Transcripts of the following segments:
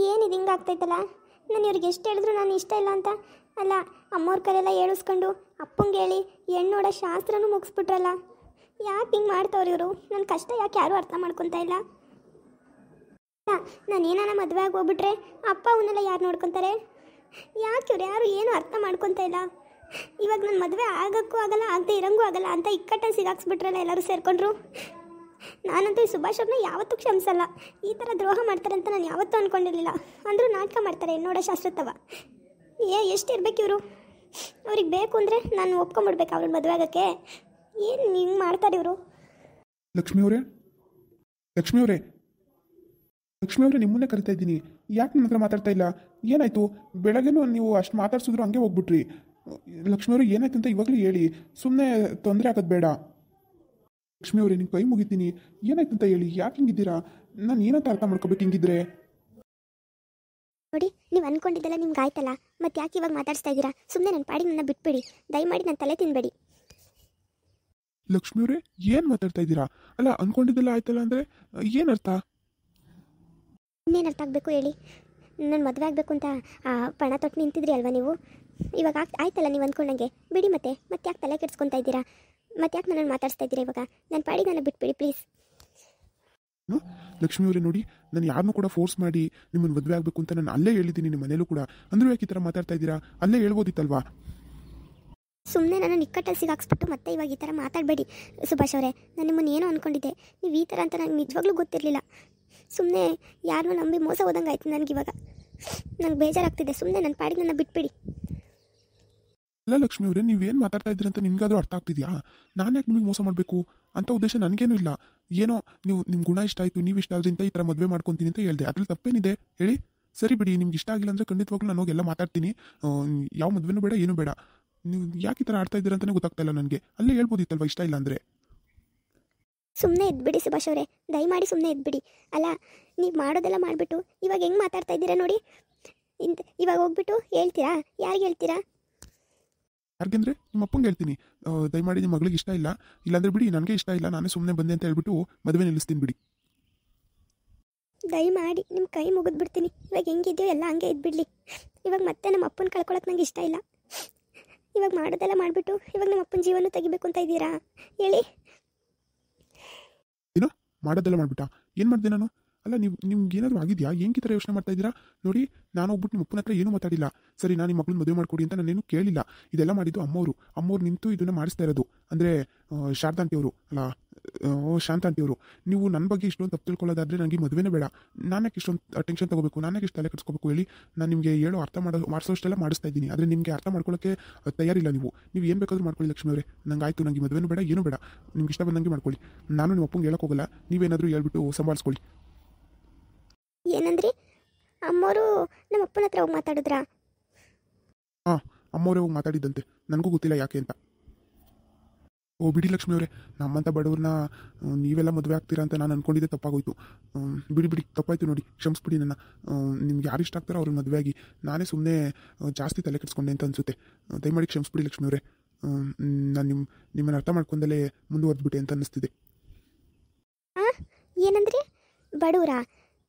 ಏನಿದು ಹಿಂಗೆ ಆಗ್ತೈತಲ್ಲ. ನಾನು ಇವ್ರಿಗೆ ಎಷ್ಟು ಹೇಳಿದ್ರು ನಾನು ಇಷ್ಟ ಇಲ್ಲ ಅಂತ. ಅಲ್ಲ, ಅಮ್ಮವ್ರ ಕೈಲೆಲ್ಲ ಹೇಳಿಸ್ಕೊಂಡು ಅಪ್ಪಂಗೆ ಹೇಳಿ ಹೆಣ್ಣು ನೋಡೋ ಶಾಸ್ತ್ರನೂ ಮುಗಿಸ್ಬಿಟ್ರಲ್ಲ. ಯಾಕೆ ಹಿಂಗೆ ಮಾಡ್ತವ್ರು ಇವರು? ನನ್ನ ಕಷ್ಟ ಯಾಕೆ ಯಾರೂ ಅರ್ಥ ಮಾಡ್ಕೊತಾ ಇಲ್ಲ. ನಾನು ಏನಾನ ಮದುವೆ ಆಗಿ ಹೋಗ್ಬಿಟ್ರೆ ಅಪ್ಪ ಅವನ್ನೆಲ್ಲ ಯಾರು ನೋಡ್ಕೊತಾರೆ? ಯಾಕೆ ಇವ್ರು ಯಾರು ಏನು ಅರ್ಥ ಮಾಡ್ಕೊತಾ ಇಲ್ಲ. ಇವಾಗ ನನ್ನ ಮದುವೆ ಆಗೋಕ್ಕೂ ಆಗಲ್ಲ, ಆಗದೆ ಇರೋಂಗೂ ಆಗಲ್ಲ ಅಂತ ಇಕ್ಕಟ್ಟಲ್ಲಿ ಸಿಗಾಕ್ಸ್ಬಿಟ್ರಲ್ಲ ಎಲ್ಲರೂ ಸೇರಿಕೊಂಡ್ರು. ನಾನಂತೂ ಈ ಸುಭಾಷ್ ಅವ್ರನ್ನ ಯಾವತ್ತೂ ಕ್ಷಮಿಸಲ್ಲ. ಈ ಥರ ದ್ರೋಹ ಮಾಡ್ತಾರೆ ಅಂತ ನಾನು ಯಾವತ್ತೂ ಅಂದ್ಕೊಂಡಿರಲಿಲ್ಲ. ಅಂದರೂ ನಾಟಕ ಮಾಡ್ತಾರೆ ನೋಡೋ ಶಾಸ್ತ್ರತ್ತವ. ಎಷ್ಟು ಇರ್ಬೇಕು ಇವರು? ಅವ್ರಿಗೆ ಬೇಕು ಅಂದರೆ ನಾನು ಒಪ್ಕೊಂಬಿಡ್ಬೇಕು ಅವ್ರ ಮದುವೆ ಆಗೋಕ್ಕೆ. ಏನು ಹಿಂಗೆ ಮಾಡ್ತಾರೆ ಇವರು? ಲಕ್ಷ್ಮಿ ಅವರೇ, ಲಕ್ಷ್ಮಿ ಅವರೇ, ಲಕ್ಷ್ಮಿ ಅವರೇ, ನಿಮ್ಮನ್ನೇ ಕರಿತಾ ಇದ್ದೀನಿ. ಯಾಕೆ ನನ್ನ ಹತ್ರ ಮಾತಾಡ್ತಾ ಇಲ್ಲ? ಏನಾಯಿತು? ಬೆಳಗ್ಗೆನೂ ನೀವು ಅಷ್ಟು ಮಾತಾಡ್ಸಿದ್ರು ಹಂಗೆ ಹೋಗ್ಬಿಟ್ರಿ. ಲಕ್ಷ್ಮಿ ಅವರೇ, ಏನಾಯ್ತು ಅಂತ ಇವಾಗಲೂ ಹೇಳಿ. ಸುಮ್ಮನೆ ತೊಂದರೆ ಆಗೋದು ಬೇಡ. ಲಕ್ಷ್ಮಿ ಅವರೇ, ನಿಮ್ಮ ಕೈ ಮುಗಿತೀನಿ. ಏನಾಯ್ತು ಅಂತ ಹೇಳಿ. ಯಾಕೆ ಹಿಂಗಿದ್ದೀರಾ? ನಾನು ಏನಂತ ಅರ್ಥ ಮಾಡ್ಕೋಬೇಕು ಹಿಂಗಿದ್ರೆ? ನೋಡಿ, ನೀವು ಅಂದ್ಕೊಂಡಿದ್ದೆಲ್ಲ ನಿಮ್ಗೆ ಆಯ್ತಲ್ಲ, ಮತ್ತೆ ಯಾಕೆ ಇವಾಗ ಮಾತಾಡ್ಸ್ತಾ ಇದ್ದೀರಾ? ಸುಮ್ಮನೆ ನನ್ನ ಪಾಡಿಗೆ ನನ್ನ ಬಿಟ್ಬಿಡಿ. ದಯಮಾಡಿ ನನ್ನ ತಲೆ ತಿನ್ಬೇಡಿ. ಲಕ್ಷ್ಮಿ ಅವರೇ, ಏನು ಮಾತಾಡ್ತಾ ಇದ್ದೀರಾ? ಅಲ್ಲ, ಅಂದ್ಕೊಂಡಿದ್ದೆಲ್ಲ ಆಯ್ತಲ್ಲ ಅಂದರೆ ಏನರ್ಥ? ಇನ್ನೇನು ಅರ್ಥ ಆಗಬೇಕು ಹೇಳಿ? ನನ್ನ ಮದುವೆ ಆಗಬೇಕು ಅಂತ ಪಣ ತೊಟ್ಟು ನಿಂತಿದ್ರಿ ಅಲ್ವಾ ನೀವು? ಇವಾಗ ಆಯ್ತಲ್ಲ ನೀವು ಅಂದ್ಕೊಂಡಂಗೆ. ಬಿಡಿ ಮತ್ತೆ ಯಾಕೆ ತಲೆ ಕೆಡ್ಸ್ಕೊತಾ ಇದ್ದೀರಾ? ಮತ್ತೆ ಯಾಕೆ ನನ್ನನ್ನು ಮಾತಾಡ್ಸ್ತಾ ಇದ್ದೀರಾ ಇವಾಗ? ನನ್ನ ಪಾಡಿಗೆ ನನ್ನ ಬಿಟ್ಬಿಡಿ ಪ್ಲೀಸ್. ಲಕ್ಷ್ಮಿ ಅವರೇ, ನೋಡಿ, ನಾನು ಯಾರನ್ನೂ ಕೂಡ ಫೋರ್ಸ್ ಮಾಡಿ ನಿಮ್ಮನ್ನು ಮದುವೆ ಆಗಬೇಕು ಅಂತ ನಾನು ಅಲ್ಲೇ ಹೇಳಿದ್ದೀನಿ ನಿಮ್ಮ ಮನೇಲೂ ಕೂಡ. ಅಂದರೂ ಯಾಕೆ ಈ ಥರ ಮಾತಾಡ್ತಾ ಇದ್ದೀರಾ? ಅಲ್ಲೇ ಹೇಳ್ಬೋದಿತ್ತಲ್ವಾ? ಸುಮ್ಮನೆ ನನ್ನ ನಿಕ್ಕಟ್ಟಲ್ಲಿ ಸಿಗಾಕ್ಸ್ಬಿಟ್ಟು ಮತ್ತೆ ಇವಾಗ ಈ ಥರ ಮಾತಾಡಬೇಡಿ ಸುಭಾಷ್ ಅವರೇ. ನಾನು ನಿಮ್ಮನ್ನು ಏನೋ ಅಂದ್ಕೊಂಡಿದ್ದೆ, ನೀವು ಈ ಥರ ಅಂತ ನನಗೆ ನಿಜವಾಗ್ಲೂ ಗೊತ್ತಿರಲಿಲ್ಲ. ಸುಮ್ಮನೆ ಯಾರನ್ನೂ ನಂಬಿ ಮೋಸ ಹೋದಂಗೆ ಆಯ್ತು ನನಗಿವಾಗ. ನಂಗೆ ಬೇಜಾರಾಗ್ತಿದೆ. ಸುಮ್ಮನೆ ನನ್ನ ಪಾಡಿಗೆ ನನ್ನ ಬಿಟ್ಬಿಡಿ. ಅಲ್ಲ ಲಕ್ಷ್ಮಿ ಅವರೇ, ನೀವೇನು ಮಾತಾಡ್ತಾ ಇದ್ದೀರಿ ಅಂತ ನಿಮ್ಗಾದ್ರೂ ಅರ್ಥ ಆಗ್ತಿದೆಯಾ? ನಾನು ಯಾಕೆ ನಿಮಗೆ ಮೋಸ ಮಾಡಬೇಕು ಅಂತ ಉದ್ದೇಶ ನನಗೇನೂ ಇಲ್ಲ. ಏನೋ ನಿಮ್ಮ ಗುಣ ಇಷ್ಟ ಆಯಿತು, ನೀವು ಇಷ್ಟ ಆದ್ರಿಂದ ಈ ಥರ ಮದುವೆ ಮಾಡ್ಕೊತೀನಿ ಅಂತ ಹೇಳಿದೆ. ಅದ್ರಲ್ಲಿ ತಪ್ಪೇನಿದೆ ಹೇಳಿ? ಸರಿ ಬಿಡಿ, ನಿಮ್ಗೆ ಇಷ್ಟ ಆಗಿಲ್ಲ ಅಂದರೆ ಖಂಡಿತವಾಗ್ಲೂ ನಾನು ಹೋಗಿ ಎಲ್ಲ ಮಾತಾಡ್ತೀನಿ. ಯಾವ ಮದುವೆನೂ ಬೇಡ, ಏನೂ ಬೇಡ. ನೀವು ಯಾಕೆ ಈ ಥರ ಆಡ್ತಾ ಇದ್ದೀರ ಅಂತಲೇ ಗೊತ್ತಾಗ್ತಾ ಇಲ್ಲ ನನಗೆ. ಅಲ್ಲೇ ಹೇಳ್ಬೋದಿತ್ತಲ್ವ ಇಷ್ಟ ಇಲ್ಲ ಅಂದರೆ? ಸುಮ್ಮನೆ ಎದ್ಬಿಡಿ ಸುಭಾಷ್ ಅವರೇ, ದಯಮಾಡಿ ಸುಮ್ಮನೆ ಎದ್ಬಿಡಿ. ಅಲ್ಲ, ನೀವು ಮಾಡೋದೆಲ್ಲ ಮಾಡಿಬಿಟ್ಟು ಇವಾಗ ಹೆಂಗೆ ಮಾತಾಡ್ತಾ ಇದ್ದೀರಾ ನೋಡಿ. ಇವಾಗ ಹೋಗ್ಬಿಟ್ಟು ಹೇಳ್ತೀರಾ? ಯಾರಿಗೆ ಹೇಳ್ತೀರಾ? ಯಾರಿಗೆಂದರೆ ನಿಮ್ಮ ಅಪ್ಪಂಗೆ ಹೇಳ್ತೀನಿ. ದಯಮಾಡಿ ನಿಮ್ಮ ಮಗಳಿಗೆ ಇಷ್ಟ ಇಲ್ಲ, ಇಲ್ಲಾಂದರೆ ಬಿಡಿ, ನನಗೆ ಇಷ್ಟ ಇಲ್ಲ, ನಾನೇ ಸುಮ್ಮನೆ ಬಂದೆ ಅಂತ ಹೇಳ್ಬಿಟ್ಟು ಮದುವೆ ನಿಲ್ಲಿಸ್ತೀನಿ ಬಿಡಿ. ದಯಮಾಡಿ ನಿಮ್ಮ ಕೈ ಮುಗಿದ್ಬಿಡ್ತೀನಿ. ಇವಾಗ ಹೆಂಗಿದೆಯೋ ಎಲ್ಲ ಹಂಗೆ ಇದ್ಬಿಡ್ಲಿ. ಇವಾಗ ಮತ್ತೆ ನಮ್ಮ ಅಪ್ಪನ ಕಳ್ಕೊಳಕ್ಕೆ ನಂಗೆ ಇಷ್ಟ ಇಲ್ಲ. ಇವಾಗ ಮಾಡೋದೆಲ್ಲ ಮಾಡಿಬಿಟ್ಟು ಇವಾಗ ನಮ್ಮ ಅಪ್ಪನ ಜೀವನ ತೆಗಿಬೇಕು ಅಂತ ಇದ್ದೀರಾ ಹೇಳಿ? ಏನೋ ಮಾಡೋದೆಲ್ಲ ಮಾಡಿಬಿಟ್ಟ? ಏನು ಮಾಡಿದೆ ನಾನು? ಅಲ್ಲ, ನಿಮ್ಗೆ ಏನಾದರೂ ಆಗಿದೆಯಾ? ಏನಕ್ಕೆ ಈ ಥರ ಯೋಚನೆ ಮಾಡ್ತಾ ಇದ್ದೀರಾ? ನೋಡಿ, ನಾನು ಹೋಗ್ಬಿಟ್ಟು ನಿಮ್ಮ ಅಪ್ಪನ ಹತ್ರ ಏನೂ ಮಾತಾಡಿಲ್ಲ. ಸರಿ, ನಾನು ನಿಮ್ಮ ಮಗಳನ್ನ ಮದುವೆ ಮಾಡಿಕೊಡಿ ಅಂತ ನಾನೇನು ಕೇಳಿಲ್ಲ. ಇದೆಲ್ಲ ಮಾಡಿದ್ದು ಅಮ್ಮವ್ರು ನಿಂತು ಇದನ್ನು ಮಾಡಿಸ್ತಾ ಇರೋದು. ಅಂದರೆ ಶಾರದಾ ಆಂಟಿಯವರು, ಅಲ್ಲ ಶಾಂತ ಆಂಟಿಯವರು. ನೀವು ನನ್ನ ಬಗ್ಗೆ ಇಷ್ಟೊಂದು ತಪ್ಪು ತಿಳ್ಕೊಳ್ಳೋದಾದರೆ ನನಗೆ ಮದುವೆನೇ ಬೇಡ. ನಾನ್ಯಾಕೆ ಇಷ್ಟೊಂದು ಟೆನ್ಷನ್ ತೊಗೋಬೇಕು? ನಾನ್ಯಾಕೆ ಇಷ್ಟು ತಲೆ ಕೆಡಿಸ್ಕೋಬೇಕು ಹೇಳಿ? ನಾನು ನಿಮಗೆ ಹೇಳೋ ಅರ್ಥ ಮಾಡಿಸೋಷ್ಟೆಲ್ಲ ಮಾಡಿಸ್ತಾ ಇದ್ದೀನಿ. ಆದರೆ ನಿಮಗೆ ಅರ್ಥ ಮಾಡ್ಕೊಳ್ಳೋಕ್ಕೆ ತಯಾರಿಲ್ಲ ನೀವು ಏನು ಬೇಕಾದರೂ ಮಾಡ್ಕೊಳ್ಳಿ ಲಕ್ಷ್ಮಿ ಅವರೇ. ನಂಗೆ ಆಯಿತು, ನನಗೆ ಮದುವೆನೂ ಬೇಡ, ಏನೂ ಬೇಡ. ನಿಮ್ಗೆ ಇಷ್ಟ ಬಂದಂಗೆ ಮಾಡ್ಕೊಳ್ಳಿ. ನಾನು ನಿಮ್ಮ ಅಪ್ಪಂಗೆ ಹೇಳೋಕ್ಕೋಗಲ್ಲ. ನೀವೇನಾದರೂ ಹೇಳ್ಬಿಟ್ಟು ಸಂಭಾಳಿಸ್ಕೊಳ್ಳಿ. ಏನಂದ್ರಿ? ಅಮ್ಮವರು ನಮ್ಮ ಅಪ್ಪನ ಹತ್ರ ಹೋಗಿ ಮಾತಾಡಿದ್ರಾ? ಹಾಂ, ಅಮ್ಮವರೇ ಹೋಗಿ ಮಾತಾಡಿದ್ದಂತೆ. ನನಗೂ ಗೊತ್ತಿಲ್ಲ ಯಾಕೆ ಅಂತ. ಓ ಬಿಡಿ ಲಕ್ಷ್ಮಿ ಅವರೇ, ನಮ್ಮಂಥ ಬಡವ್ರನ್ನ ನೀವೆಲ್ಲ ಮದುವೆ ಆಗ್ತೀರಾ ಅಂತ ನಾನು ಅಂದ್ಕೊಂಡಿದ್ದೆ ತಪ್ಪಾಗೋಯ್ತು. ಬಿಡಿ ತಪ್ಪಾಯ್ತು ನೋಡಿ, ಕ್ಷಮಿಸ್ಬಿಡಿ ನನ್ನ. ನಿಮ್ಗೆ ಯಾರು ಇಷ್ಟ ಆಗ್ತಾರೋ ಅವ್ರನ್ನ ಮದುವೆ ಆಗಿ. ನಾನೇ ಸುಮ್ಮನೆ ಜಾಸ್ತಿ ತಲೆ ಕೆಡಿಸ್ಕೊಂಡೆ ಅಂತ ಅನಿಸುತ್ತೆ. ದಯಮಾಡಿ ಕ್ಷಮಿಸ್ಬಿಡಿ ಲಕ್ಷ್ಮಿ ಅವರೇ. ನಾನು ನಿಮ್ಮನ್ನು ಅರ್ಥ ಮಾಡ್ಕೊಂಡಲೇ ಮುಂದುವರೆದ್ಬಿಟ್ಟೆ ಅಂತ ಅನ್ನಿಸ್ತಿದೆ. ಏನಂದ್ರಿ? ಬಡವರಾ?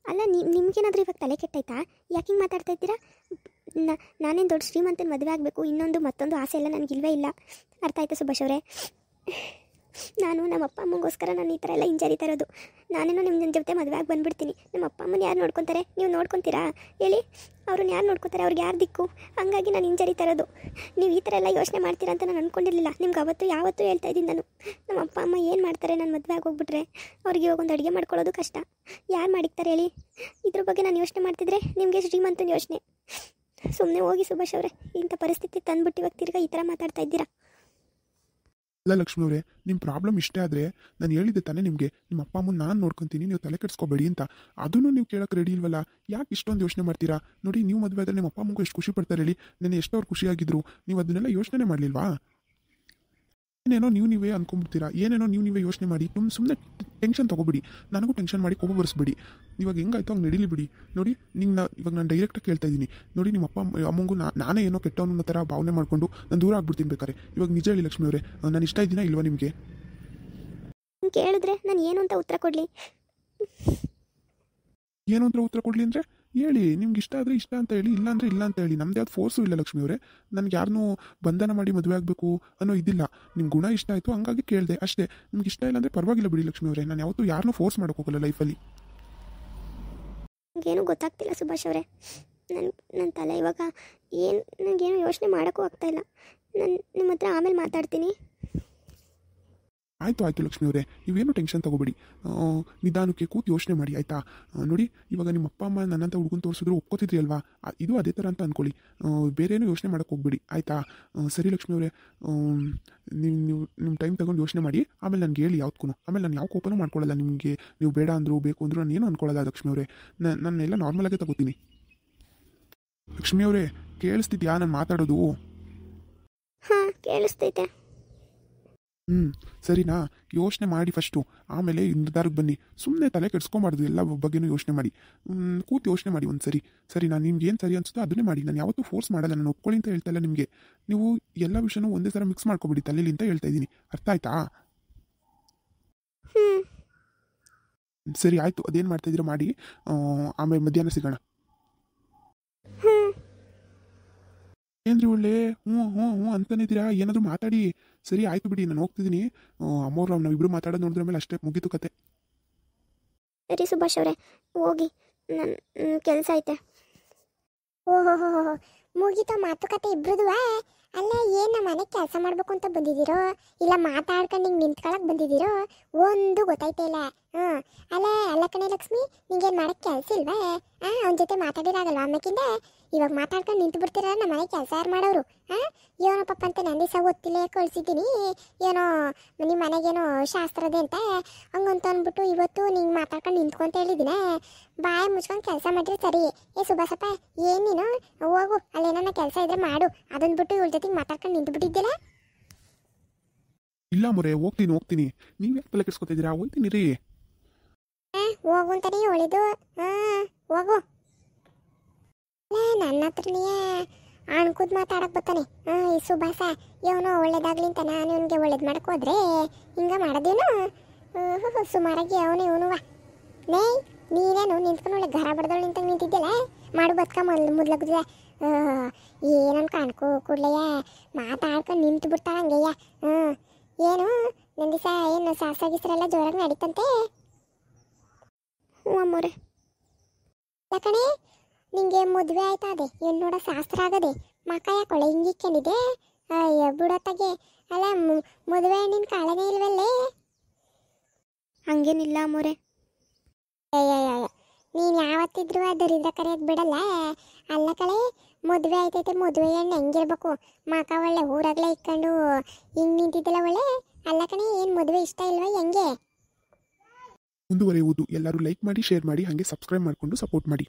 ಅಲ್ಲ, ನಿಮ್ಗೇನಾದರೂ ಇವಾಗ ತಲೆ ಕೆಟ್ಟೈತಾ? ಯಾಕೆ ಹಿಂಗೆ ಮಾತಾಡ್ತಾ ಇದ್ದೀರಾ? ನಾನೇನು ದೊಡ್ಡ ಶ್ರೀಮಂತನ ಮದುವೆ ಆಗಬೇಕು ಮತ್ತೊಂದು ಆಸೆ ಎಲ್ಲ ನನಗಿಲ್ವೇ ಇಲ್ಲ. ಅರ್ಥ ಆಯ್ತಾ ಸುಭಾಷ್ ಅವರೇ? ನಾನು ನಮ್ಮ ಅಪ್ಪ ಅಮ್ಮಗೋಸ್ಕರ ನಾನು ಈ ಥರ ಎಲ್ಲ ಹಿಂಜರಿತಾ ಇರೋದು. ನಾನೇನೋ ನಿಮ್ಮ ಜೊತೆ ಮದುವೆ ಆಗಿ ಬಂದುಬಿಡ್ತೀನಿ. ನಮ್ಮ ಅಪ್ಪ ಅಮ್ಮನ ಯಾರು ನೋಡ್ಕೊತಾರೆ? ನೀವು ನೋಡ್ಕೊತೀರಾ ಹೇಳಿ? ಅವ್ರನ್ನ ಯಾರು ನೋಡ್ಕೊತಾರೆ? ಅವ್ರಿಗೆ ಯಾರು ದಿಕ್ಕು? ಹಾಗಾಗಿ ನಾನು ಹಿಂಜರಿತಾ ಇರೋದು. ನೀವು ಈ ಥರ ಎಲ್ಲ ಯೋಚನೆ ಮಾಡ್ತೀರಾ ಅಂತ ನಾನು ಅಂದ್ಕೊಂಡಿರಲಿಲ್ಲ. ನಿಮ್ಗೆ ಯಾವತ್ತೂ ಹೇಳ್ತಾ ಇದ್ದೀನಿ ನಾನು, ನಮ್ಮ ಅಪ್ಪ ಅಮ್ಮ ಏನು ಮಾಡ್ತಾರೆ ನಾನು ಮದುವೆ ಆಗೋಗ್ಬಿಟ್ರೆ? ಅವ್ರಿಗೆ ಇವಾಗ ಒಂದು ಅಡುಗೆ ಮಾಡ್ಕೊಳ್ಳೋದು ಕಷ್ಟ. ಯಾರು ಮಾಡಿಕ್ತಾರೆ ಹೇಳಿ? ಇದ್ರ ಬಗ್ಗೆ ನಾನು ಯೋಚನೆ ಮಾಡ್ತಿದ್ರೆ ನಿಮಗೆ ಶ್ರೀಮಂತನ ಯೋಚನೆ. ಸುಮ್ಮನೆ ಹೋಗಿ ಸುಭಾಷ್ ಅವರೇ, ಇಂಥ ಪರಿಸ್ಥಿತಿ ತಂದುಬಿಟ್ಟು ಇವಾಗ ತಿರ್ಗಾ ಈ ಥರ ಮಾತಾಡ್ತಾ ಇದ್ದೀರಾ. ಅಲ್ಲ ಲಕ್ಷ್ಮಿ ಅವರೇ, ನಿಮ್ಮ ಪ್ರಾಬ್ಲಮ್ ಇಷ್ಟೇ ಆದರೆ ನಾನು ಹೇಳಿದ್ದೆ ತಾನೇ ನಿಮಗೆ, ನಿಮ್ಮ ಅಪ್ಪ ಅಮ್ಮನ ನಾನು ನೋಡ್ಕೊತೀನಿ, ನೀವು ತಲೆ ಕೆಡಿಸ್ಕೋಬೇಡಿ ಅಂತ. ಅದನ್ನು ನೀವು ಕೇಳೋಕೆ ರೆಡಿ ಇಲ್ವಲ್ಲ? ಯಾಕೆ ಇಷ್ಟೊಂದು ಯೋಚನೆ ಮಾಡ್ತೀರಾ? ನೋಡಿ, ನೀವು ಮದುವೆ ಆದರೆ ನಿಮ್ಮ ಅಪ್ಪ ಅಮ್ಮಗೂ ಎಷ್ಟು ಖುಷಿ ಪಡ್ತಾರೆ ಹೇಳಿ? ನೆನ್ನೆ ಎಷ್ಟು ಅವ್ರು ಖುಷಿಯಾಗಿದ್ರು. ನೀವು ಅದನ್ನೆಲ್ಲ ಯೋಚನೆ ಮಾಡಲಿಲ್ವಾ? ಏನೇನೋ ನೀವೇ ಅಂದ್ಕೊಂಡ್ಬಿಡ್ತೀರಾ. ಏನೇನೋ ನೀವೇ ಯೋಚನೆ ಮಾಡಿ ಸುಮ್ಮನೆ ಟೆನ್ಷನ್ ತೊಗೊಬಿಡಿ. ನನಗೂ ಟೆನ್ಷನ್ ಮಾಡಿ ಕೋಪ ಬರೆಸ್ಬಿಡಿ. ಇವಾಗ ಹೆಂಗಾಯ್ತು ಹಂಗೆ ನಡೀಲಿ ಬಿಡಿ. ನೋಡಿ, ಇವಾಗ ನಾನು ಡೈರೆಕ್ಟಾಗಿ ಕೇಳ್ತಾ ಇದ್ದೀನಿ. ನೋಡಿ, ನಿಮ್ಮ ಅಪ್ಪ ಅಮ್ಮಂಗೂ ನಾನೇ ಏನೋ ಕೆಟ್ಟವನ್ನ ಥರ ಭಾವನೆ ಮಾಡಿಕೊಂಡು ನಾನು ದೂರ ಆಗ್ಬಿಡ್ತೀನಿ ಬೇಕಾರೆ. ಇವಾಗ ನಿಜ ಹೇಳಿ ಲಕ್ಷ್ಮಿ ಅವರೇ, ನಾನು ಇಷ್ಟ ಇದ್ದೀನಾ ಇಲ್ವಾ ನಿಮಗೆ? ಕೇಳಿದ್ರೆ ನಾನು ಏನು ಅಂತ ಉತ್ತರ ಕೊಡಲಿ? ಏನು ಅಂತ ಉತ್ತರ ಕೊಡಲಿ ಅಂದರೆ ಹೇಳಿ, ನಿಮ್ಗೆ ಇಷ್ಟ ಆದರೆ ಇಷ್ಟ ಅಂತ ಹೇಳಿ, ಇಲ್ಲ ಅಂದರೆ ಇಲ್ಲ ಅಂತ ಹೇಳಿ. ನಮ್ದು ಯಾವ್ದು ಫೋರ್ಸು ಇಲ್ಲ ಲಕ್ಷ್ಮಿ ಅವರೇ. ನನಗೆ ಯಾರನ್ನೂ ಬಂಧನ ಮಾಡಿ ಮದುವೆ ಆಗಬೇಕು ಅನ್ನೋ ಇದಿಲ್ಲ. ನಿಮ್ಮ ಗುಣ ಇಷ್ಟ ಆಯಿತು ಹಂಗಾಗಿ ಕೇಳಿದೆ ಅಷ್ಟೇ. ನಿಮ್ಗೆ ಇಷ್ಟ ಇಲ್ಲ ಅಂದರೆ ಪರವಾಗಿಲ್ಲ ಬಿಡಿ ಲಕ್ಷ್ಮಿ ಅವರೇ, ನಾನು ಯಾವತ್ತೂ ಯಾರನ್ನೂ ಫೋರ್ಸ್ ಮಾಡೋಕೆ ಹೋಗಲ್ಲ ಲೈಫಲ್ಲಿ. ನನಗೇನು ಗೊತ್ತಾಗ್ತಿಲ್ಲ ಸುಭಾಷ್ ಅವರೇ. ನನ್ನ ತಲೆ ಇವಾಗ ಏನು, ನನಗೇನು ಯೋಚನೆ ಮಾಡೋಕ್ಕೂ ಆಗ್ತಾಯಿಲ್ಲ. ನಾನು ನಿಮ್ಮ ಹತ್ರ ಆಮೇಲೆ ಮಾತಾಡ್ತೀನಿ. ಆಯಿತು ಲಕ್ಷ್ಮಿ ಅವರೇ, ನೀವೇನು ಟೆನ್ಷನ್ ತೊಗೋಬೇಡಿ. ನಿಧಾನಕ್ಕೆ ಕೂತು ಯೋಚನೆ ಮಾಡಿ ಆಯಿತಾ. ನೋಡಿ, ಇವಾಗ ನಿಮ್ಮ ಅಪ್ಪ ಅಮ್ಮ ನನ್ನಂತ ಹುಡುಗನ ತೋರಿಸಿದ್ರು ಒಪ್ಕೋತಿದ್ರಿ ಅಲ್ವಾ, ಇದು ಅದೇ ಥರ ಅಂತ ಅಂದ್ಕೊಳ್ಳಿ. ಬೇರೇನೂ ಯೋಚನೆ ಮಾಡೋಕ್ಕೆ ಹೋಗ್ಬೇಡಿ ಆಯಿತಾ. ಸರಿ ಲಕ್ಷ್ಮಿ ಅವರೇ, ನೀವು ನಿಮ್ಮ ಟೈಮ್ ತಗೊಂಡು ಯೋಚನೆ ಮಾಡಿ ಆಮೇಲೆ ನನಗೆ ಹೇಳಿ ಯಾವ್ದಕ್ಕೂ. ಆಮೇಲೆ ನಾನು ಯಾವ ಕೋಪನೂ ಮಾಡ್ಕೊಳ್ಳಲ್ಲ. ನಿಮಗೆ ನೀವು ಬೇಡ ಅಂದರು ಬೇಕು ಅಂದರೂ ನಾನು ಏನೂ ಅಂದ್ಕೊಳ್ಳಲ್ಲ ಲಕ್ಷ್ಮಿ ಅವರೇ. ನಾನೆಲ್ಲ ನಾರ್ಮಲಾಗೇ ತಗೋತೀನಿ. ಲಕ್ಷ್ಮಿ ಅವರೇ, ಕೇಳಿಸ್ತಿದ್ಯಾ ನಾನು ಮಾತಾಡೋದು? ಹಾಂ, ಕೇಳಿಸ್ತೈತೆ. ಸರಿನಾ? ಯೋಚನೆ ಮಾಡಿ ಫಸ್ಟು, ಆಮೇಲೆ ನಿರ್ಧಾರಕ್ಕೆ ಬನ್ನಿ. ಸುಮ್ಮನೆ ತಲೆ ಕೆಡ್ಸ್ಕೊಂಬಾರ್ದು, ಎಲ್ಲ ಬಗ್ಗೆನೂ ಯೋಚನೆ ಮಾಡಿ. ಕೂತು ಯೋಚನೆ ಮಾಡಿ ಒಂದು ಸರಿ ನಾನು ನಿಮ್ಗೆ ಏನು ಸರಿ ಅನಿಸುತ್ತೋ ಅದನ್ನೇ ಮಾಡಿ. ನಾನು ಯಾವತ್ತೂ ಫೋರ್ಸ್ ಮಾಡಲ್ಲ, ನಾನು ಒಪ್ಕೊಳ್ಳಿ ಅಂತ ಹೇಳ್ತಾ ಇಲ್ಲ ನಿಮಗೆ. ನೀವು ಎಲ್ಲ ವಿಷಯನೂ ಒಂದೇ ಥರ ಮಿಕ್ಸ್ ಮಾಡ್ಕೊಬಿಡಿ ತಲೆಯಲ್ಲಿ ಅಂತ ಹೇಳ್ತಾ ಇದ್ದೀನಿ. ಅರ್ಥ ಆಯ್ತಾ? ಸರಿ ಆಯಿತು, ಅದೇನು ಮಾಡ್ತಾಯಿದ್ದೀರಾ ಮಾಡಿ. ಆಮೇಲೆ ಮಧ್ಯಾಹ್ನ ಸಿಗೋಣ. ಏನ್ರಿ ಒಳ್ಳೆ ಹ್ಞೂ ಹ್ಞೂ ಹ್ಞೂ ಅಂತನಿದ್ದೀರಾ? ಏನಾದರೂ ಮಾತಾಡಿ. ಸರಿ ಆಯಿತು ಬಿಡಿ, ನಾನು ಹೋಗ್ತಿದ್ದೀನಿ. ಅಮ್ಮವ್ರು ನಾವಿಬ್ಬರು ಮಾತಾಡೋದು ನೋಡಿದ್ರೆ ಮೇಲೆ ಅಷ್ಟೇ, ಮುಗೀತು ಕತೆ. ಸರಿ ಸುಭಾಷ್ ಅವರೇ, ಹೋಗಿ, ನನ್ನ ಕೆಲಸ ಐತೆ. ಓಹೋ ಮುಗೀತು ಮಾತುಕತೆ ಇಬ್ರದುವಾ? ಅಲ್ಲ, ಏನು ನಮ್ಮ ಮನೆಗೆ ಕೆಲಸ ಮಾಡಬೇಕು ಅಂತ ಬಂದಿದ್ದೀರೋ ಇಲ್ಲ ಮಾತಾಡ್ಕೊಂಡು ಹಿಂಗೆ ನಿಂತ್ಕೊಳಕ್ಕೆ ಬಂದಿದ್ದೀರೋ ಒಂದು ಗೊತ್ತಾಯ್ತಾ ಇಲ್ಲ. ಅಲ್ಲ ಕಣೆ ಲಕ್ಷ್ಮಿ, ನಿಂಗೇನು ಮಾಡೋಕ್ಕೆ ಕೆಲಸ ಇಲ್ವಾ? ಅವನ ಜೊತೆ ಮಾತಾಡಿರಾಗಲ್ವ ಆಮೇಕಿಂದ? ಇವಾಗ ಮಾತಾಡ್ಕೊಂಡು ನಿಂತು ಬಿಡ್ತೀರ, ನಮ್ಮ ಮನೆ ಕೆಲಸ ಯಾರು ಮಾಡೋರು? ಏನೋ ಪಪ್ಪ ಅಂತ ನಾನು ದಿವಸ ಓದ್ತಿಲ್ಲೇ ಕಳಿಸಿದ್ದೀನಿ, ಏನೋ ನಿಮ್ಮ ಮನೆಗೇನೋ ಶಾಸ್ತ್ರದೆ ಅಂತ ಹಂಗಂತ ಅಂದ್ಬಿಟ್ಟು ಇವತ್ತು ನಿಂಗೆ ಮಾತಾಡ್ಕೊಂಡು ನಿಂತ್ಕೊಂತ ಹೇಳಿದ್ದೀನ. ಬಾಯಿ ಮುಚ್ಕೊಂಡು ಕೆಲಸ ಮಾಡಿದ್ರೆ ಸರಿ. ಸುಭಾಸಪ್ಪ, ಏನು ನೀನು ಹೋಗು, ಅಲ್ಲೇನ ಕೆಲಸ ಇದ್ರೆ ಮಾಡು, ಅದನ್ನ ಬಿಟ್ಟು ಇವ್ರ ಜೊತೆಗೆ ಮಾತಾಡ್ಕೊಂಡು ನಿಂತು ಬಿಟ್ಟಿದ್ದಿಲ್ಲ. ಇಲ್ಲ ಮೊರೆ, ಹೋಗ್ತೀನಿ. ನೀವು ಯಾಕೆ ತಲೆ ಕೆಡ್ಸ್ಕೊತಿದ್ದೀರಾ? ಹೋಗ್ತೀನಿ ರೀ. ಹೋಗು ಅಂತಾನೆ ಒಳ್ಳೇದು. ಹೋಗು. ನನ್ನ ಹತ್ರನೇ ಅಣ್ಕುದ್ ಮಾತಾಡಕ್ ಬರ್ತಾನೆ ಈ ಸುಭಾಸ. ಇವನು ಒಳ್ಳೇದಾಗ್ಲಿ ಅಂತ ನಾನು ಇವನಿಗೆ ಒಳ್ಳೇದು ಮಾಡಕ್ಕೆ ಹೋದ್ರೆ ಹಿಂಗ ಮಾಡೋದೇನು? ಸುಮಾರಾಗಿ ಇವನುವ ನೇ ನೀನೇನು ನಿಂತ್ಕೊಂಡು ಒಳ್ಳೆ ಗರ ಬಡ್ದಳು ನಿಂತ ನಿಂತಿದ್ದೆಲ್ಲ ಮಾಡು ಬದುಕ ಮೊದ್ಲಾಗುದಿಲ್ಲ. ಏನನ್ ಕಾಣ್ಕೋ ಕೂಡ್ಲೆಯ ಮಾತಾಡ್ಕೊಂಡು ನಿಂತು ಬಿಡ್ತಾಳ ಹಂಗೆಯ್ಯ. ಏನು ನನ್ನ ದಿವಸ ಏನು ಸಾಸಾಗಿಸ್ರೆಲ್ಲ ಜೋರಾಗಿ ನಡೀತಂತೆ? ಹ್ಞೂ ಅಮ್ಮೋರೆ. ಯಾಕಣೆ ನಿಂಗೆ ಮದುವೆ ಆಯ್ತಾ? ಅದೇ ಏನು ನೋಡೋ ಶಾಸ್ತ್ರ ಆಗದೆ ಮಕ್ಕ ಯಾಕೊಳ್ಳೆ ಹಿಂಗಿಕ್ಕೇನಿದೆ? ಅಯ್ಯ ಬಿಡತ್ತಾಗೆ. ಅಲ್ಲ, ಮದುವೆ ಹೆಣ್ಣಿನ ಕಾಳನೇ ಇಲ್ವಲ್ಲೇ? ಹಂಗೇನಿಲ್ಲ ಅಮ್ಮೋರೆ. ಅಯ್ಯ ನೀನು ಯಾವತ್ತಿದ್ರು ದರಿದ್ರ ಕರೆಯೋದು ಬಿಡಲ್ಲ. ಅಲ್ಲ ಕಳೆ, ಮದುವೆ ಆಯ್ತೈತೆ, ಮದುವೆ ಹೆಣ್ಣು ಹೆಂಗಿರ್ಬೇಕು? ಮಕ್ಕ ಒಳ್ಳೆ ಊರಾಗ್ಲೇ ಇಕ್ಕೊಂಡು ಹಿಂಗೆ ನಿಂತಿದ್ದಿಲ್ಲ ಒಳ್ಳೆ. ಅಲ್ಲ ಕಣೆ, ಏನು ಮದುವೆ ಇಷ್ಟ ಇಲ್ವಾ ಹೆಂಗೆ? ಮುಂದುವರೆಯುವುದು. ಎಲ್ಲರೂ ಲೈಕ್ ಮಾಡಿ, ಶೇರ್ ಮಾಡಿ, ಹಾಗೆ ಸಬ್ಸ್ಕ್ರೈಬ್ ಮಾಡಿಕೊಂಡು ಸಪೋರ್ಟ್ ಮಾಡಿ.